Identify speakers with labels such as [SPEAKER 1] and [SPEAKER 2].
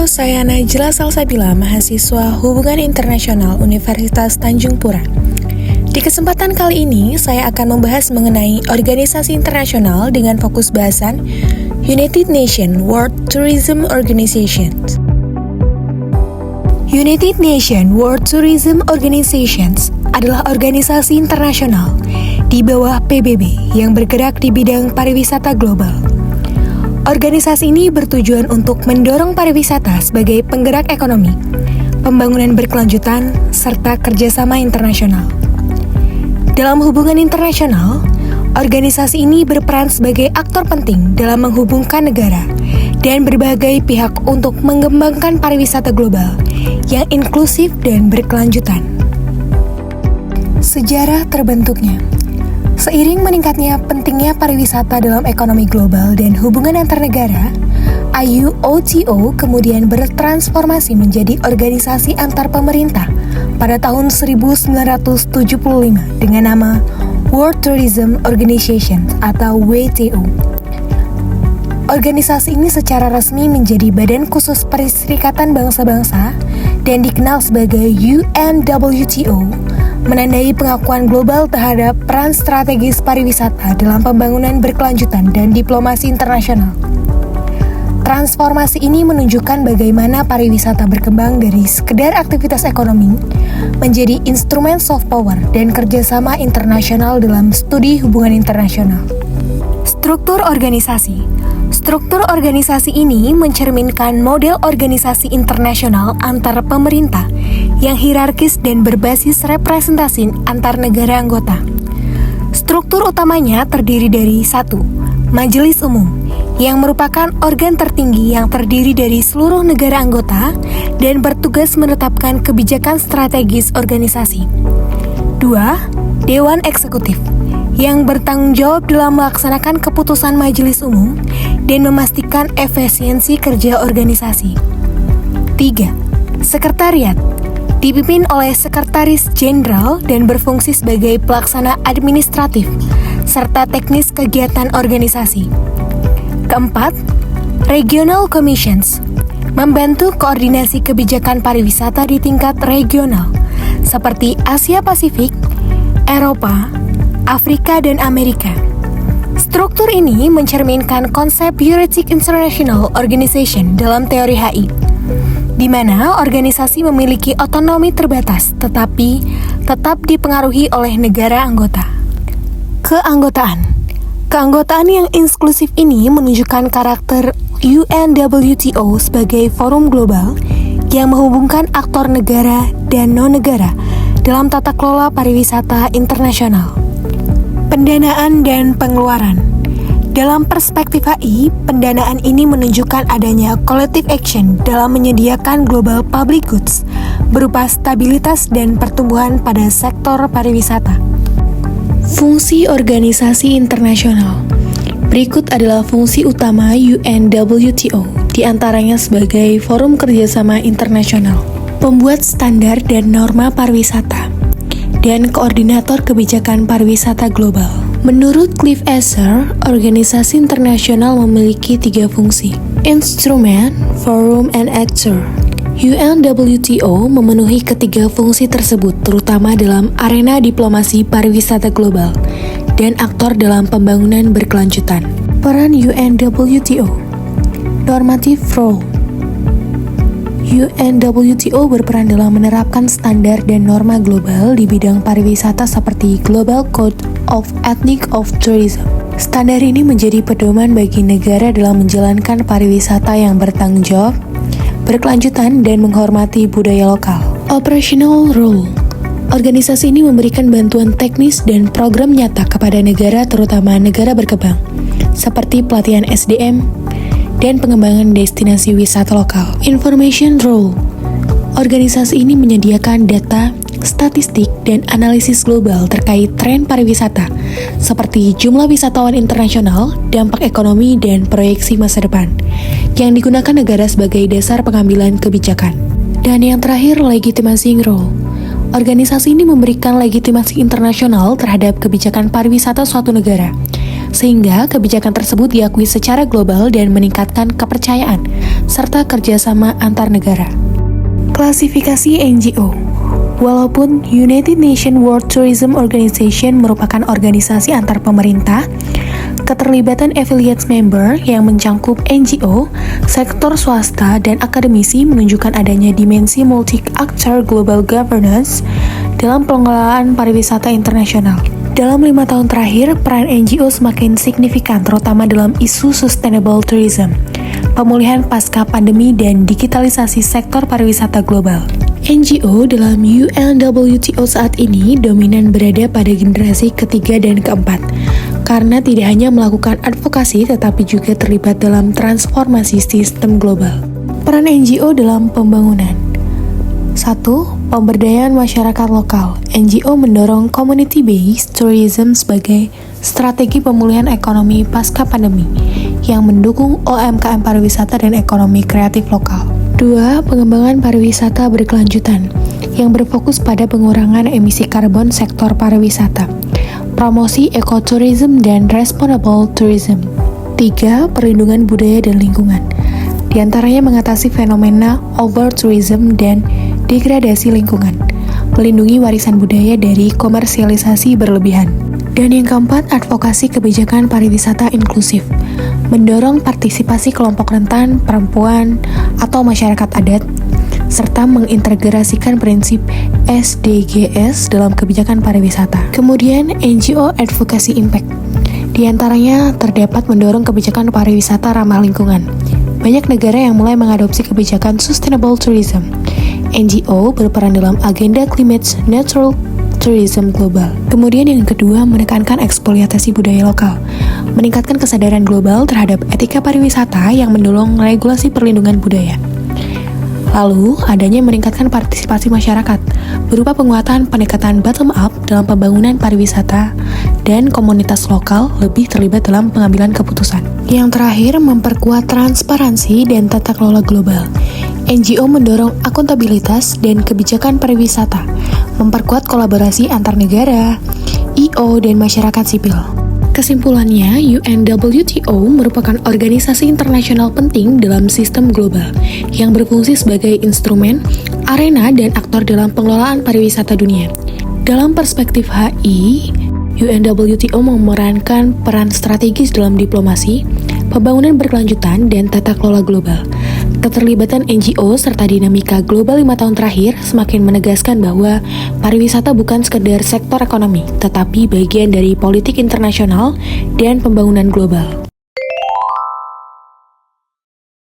[SPEAKER 1] Halo, saya Najla Salsabila, mahasiswa Hubungan Internasional Universitas Tanjung Pura. Di kesempatan kali ini, saya akan membahas mengenai organisasi internasional dengan fokus bahasan United Nations World Tourism Organization. United Nations World Tourism Organizations adalah organisasi internasional di bawah PBB yang bergerak di bidang pariwisata global. Organisasi ini bertujuan untuk mendorong pariwisata sebagai penggerak ekonomi, pembangunan berkelanjutan, serta kerjasama internasional. Dalam hubungan internasional, organisasi ini berperan sebagai aktor penting dalam menghubungkan negara dan berbagai pihak untuk mengembangkan pariwisata global yang inklusif dan berkelanjutan. Sejarah terbentuknya. Seiring meningkatnya pentingnya pariwisata dalam ekonomi global dan hubungan antar negara, IUOTO kemudian bertransformasi menjadi organisasi antar pemerintah pada tahun 1975 dengan nama World Tourism Organization atau WTO. Organisasi ini secara resmi menjadi badan khusus Perserikatan Bangsa-Bangsa dan dikenal sebagai UNWTO, menandai pengakuan global terhadap peran strategis pariwisata dalam pembangunan berkelanjutan dan diplomasi internasional. Transformasi ini menunjukkan bagaimana pariwisata berkembang dari sekedar aktivitas ekonomi menjadi instrumen soft power dan kerjasama internasional dalam studi hubungan internasional. Struktur organisasi. Struktur organisasi ini mencerminkan model organisasi internasional antar pemerintah yang hierarkis dan berbasis representasi antar negara anggota. Struktur utamanya terdiri dari 1. Majelis Umum, yang merupakan organ tertinggi yang terdiri dari seluruh negara anggota dan bertugas menetapkan kebijakan strategis organisasi. 2. Dewan Eksekutif, yang bertanggung jawab dalam melaksanakan keputusan Majelis Umum dan memastikan efisiensi kerja organisasi. 3. Sekretariat, dipimpin oleh Sekretaris Jenderal dan berfungsi sebagai pelaksana administratif serta teknis kegiatan organisasi. 4. Regional Commissions, membantu koordinasi kebijakan pariwisata di tingkat regional seperti Asia Pasifik, Eropa, Afrika, dan Amerika. Struktur ini mencerminkan konsep Heuristic International Organization dalam teori HI, di mana organisasi memiliki otonomi terbatas tetapi tetap dipengaruhi oleh negara anggota. Keanggotaan yang inklusif ini menunjukkan karakter UNWTO sebagai forum global yang menghubungkan aktor negara dan non-negara dalam tata kelola pariwisata internasional. Pendanaan dan pengeluaran. Dalam perspektif HI, pendanaan ini menunjukkan adanya collective action dalam menyediakan global public goods berupa stabilitas dan pertumbuhan pada sektor pariwisata. Fungsi organisasi internasional. Berikut adalah fungsi utama UNWTO, di antaranya sebagai forum kerjasama internasional, pembuat standar dan norma pariwisata, dan koordinator kebijakan pariwisata global. Menurut Cliff Esser, organisasi internasional memiliki 3 fungsi: instrument, forum, and actor. UNWTO memenuhi ketiga fungsi tersebut terutama dalam arena diplomasi pariwisata global dan aktor dalam pembangunan berkelanjutan. Peran UNWTO. Normative role. UNWTO berperan dalam menerapkan standar dan norma global di bidang pariwisata seperti Global Code of Ethics of Tourism. Standar ini menjadi pedoman bagi negara dalam menjalankan pariwisata yang bertanggung jawab, berkelanjutan, dan menghormati budaya lokal. Operational role. Organisasi ini memberikan bantuan teknis dan program nyata kepada negara, terutama negara berkembang, seperti pelatihan SDM dan pengembangan destinasi wisata lokal. Information role. Organisasi ini menyediakan data, statistik, dan analisis global terkait tren pariwisata, seperti jumlah wisatawan internasional, dampak ekonomi, dan proyeksi masa depan, yang digunakan negara sebagai dasar pengambilan kebijakan. Dan yang terakhir, legitimasi role. Organisasi ini memberikan legitimasi internasional terhadap kebijakan pariwisata suatu negara, sehingga kebijakan tersebut diakui secara global dan meningkatkan kepercayaan serta kerjasama antar negara. Klasifikasi NGO. Walaupun United Nations World Tourism Organization merupakan organisasi antar pemerintah, keterlibatan affiliates member yang mencangkup NGO, sektor swasta, dan akademisi menunjukkan adanya dimensi multi-actor global governance dalam pengelolaan pariwisata internasional. Dalam 5 tahun terakhir, peran NGO semakin signifikan terutama dalam isu sustainable tourism, pemulihan pasca pandemi, dan digitalisasi sektor pariwisata global. NGO dalam UNWTO saat ini dominan berada pada generasi ketiga dan keempat, karena tidak hanya melakukan advokasi tetapi juga terlibat dalam transformasi sistem global. Peran NGO dalam pembangunan. 1. Pemberdayaan masyarakat lokal. NGO mendorong community-based tourism sebagai strategi pemulihan ekonomi pasca pandemi yang mendukung UMKM pariwisata dan ekonomi kreatif lokal. 2. Pengembangan pariwisata berkelanjutan yang berfokus pada pengurangan emisi karbon sektor pariwisata, promosi ekoturism dan responsible tourism. 3. Perlindungan budaya dan lingkungan, di antaranya mengatasi fenomena over-tourism dan degradasi lingkungan, melindungi warisan budaya dari komersialisasi berlebihan. Dan yang keempat, advokasi kebijakan pariwisata inklusif, mendorong partisipasi kelompok rentan, perempuan, atau masyarakat adat, serta mengintegrasikan prinsip SDGs dalam kebijakan pariwisata. Kemudian, NGO Advocacy Impact, di antaranya terdapat mendorong kebijakan pariwisata ramah lingkungan. Banyak negara yang mulai mengadopsi kebijakan sustainable tourism. NGO berperan dalam agenda climate neutral tourism global. Kemudian yang kedua, menekankan eksploitasi budaya lokal, meningkatkan kesadaran global terhadap etika pariwisata yang mendorong regulasi perlindungan budaya. Lalu, adanya meningkatkan partisipasi masyarakat, berupa penguatan pendekatan bottom-up dalam pembangunan pariwisata, dan komunitas lokal lebih terlibat dalam pengambilan keputusan. Yang terakhir, memperkuat transparansi dan tata kelola global. NGO mendorong akuntabilitas dan kebijakan pariwisata, memperkuat kolaborasi antar negara, IO, dan masyarakat sipil. Kesimpulannya, UNWTO merupakan organisasi internasional penting dalam sistem global yang berfungsi sebagai instrumen, arena, dan aktor dalam pengelolaan pariwisata dunia. Dalam perspektif HI, UNWTO memerankan peran strategis dalam diplomasi, pembangunan berkelanjutan, dan tata kelola global. Keterlibatan NGO serta dinamika global 5 tahun terakhir semakin menegaskan bahwa pariwisata bukan sekedar sektor ekonomi, tetapi bagian dari politik internasional dan pembangunan global.